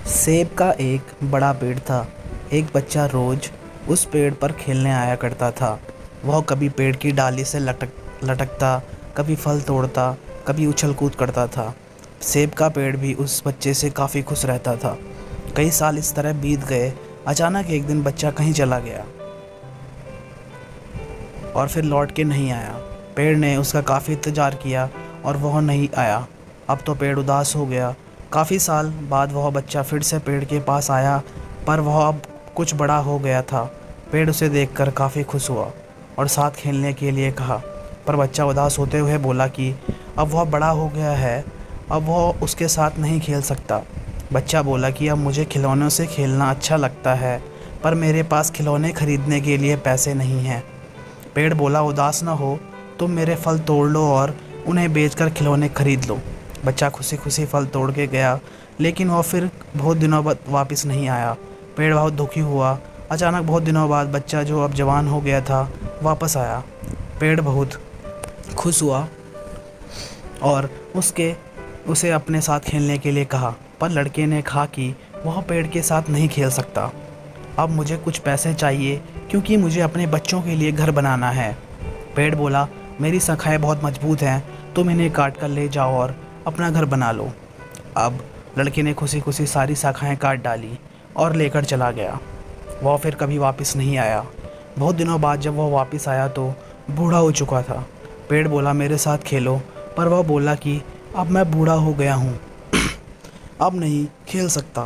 सेब का एक बड़ा पेड़ था। एक बच्चा रोज उस पेड़ पर खेलने आया करता था। वह कभी पेड़ की डाली से लटकता, कभी फल तोड़ता, कभी उछल कूद करता था। सेब का पेड़ भी उस बच्चे से काफ़ी खुश रहता था। कई साल इस तरह बीत गए। अचानक एक दिन बच्चा कहीं चला गया और फिर लौट के नहीं आया। पेड़ ने उसका काफ़ी इंतज़ार किया और वह नहीं आया। अब तो पेड़ उदास हो गया। काफ़ी साल बाद वह बच्चा फिर से पेड़ के पास आया, पर वह अब कुछ बड़ा हो गया था। पेड़ उसे देखकर काफ़ी खुश हुआ और साथ खेलने के लिए कहा, पर बच्चा उदास होते हुए बोला कि अब वह बड़ा हो गया है, अब वह उसके साथ नहीं खेल सकता। बच्चा बोला कि अब मुझे खिलौनों से खेलना अच्छा लगता है, पर मेरे पास खिलौने खरीदने के लिए पैसे नहीं हैं। पेड़ बोला, उदास न हो, तुम मेरे फल तोड़ लो और उन्हें बेचकर खिलौने खरीद लो। बच्चा खुशी खुशी फल तोड़ के गया, लेकिन वह फिर बहुत दिनों बाद वापस नहीं आया। पेड़ बहुत दुखी हुआ। अचानक बहुत दिनों बाद बच्चा, जो अब जवान हो गया था, वापस आया। पेड़ बहुत खुश हुआ और उसे अपने साथ खेलने के लिए कहा, पर लड़के ने कहा कि वह पेड़ के साथ नहीं खेल सकता। अब मुझे कुछ पैसे चाहिए, क्योंकि मुझे अपने बच्चों के लिए घर बनाना है। पेड़ बोला, मेरी शाखाएं बहुत मजबूत हैं, तुम इन्हें काट कर ले जाओ और अपना घर बना लो। अब लड़के ने खुशी खुशी सारी शाखाएं काट डाली और लेकर चला गया। वह फिर कभी वापस नहीं आया। बहुत दिनों बाद जब वह वापस आया तो बूढ़ा हो चुका था। पेड़ बोला, मेरे साथ खेलो, पर वह बोला कि अब मैं बूढ़ा हो गया हूँ, अब नहीं खेल सकता।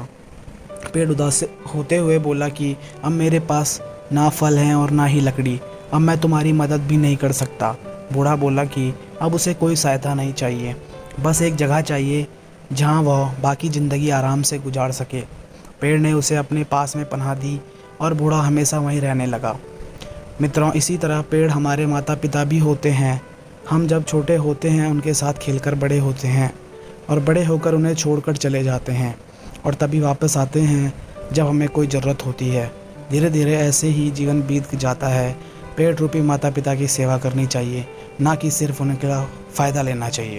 पेड़ उदास होते हुए बोला कि अब मेरे पास ना फल हैं और ना ही लकड़ी, अब मैं तुम्हारी मदद भी नहीं कर सकता। बूढ़ा बोला कि अब उसे कोई सहायता नहीं चाहिए, बस एक जगह चाहिए जहां वह बाकी ज़िंदगी आराम से गुजार सके। पेड़ ने उसे अपने पास में पनाह दी और बूढ़ा हमेशा वहीं रहने लगा। मित्रों, इसी तरह पेड़ हमारे माता पिता भी होते हैं। हम जब छोटे होते हैं उनके साथ खेलकर बड़े होते हैं और बड़े होकर उन्हें छोड़कर चले जाते हैं, और तभी वापस आते हैं जब हमें कोई ज़रूरत होती है। धीरे धीरे ऐसे ही जीवन बीत जाता है। पेड़ रूपी माता पिता की सेवा करनी चाहिए, ना कि सिर्फ उनका फ़ायदा लेना चाहिए।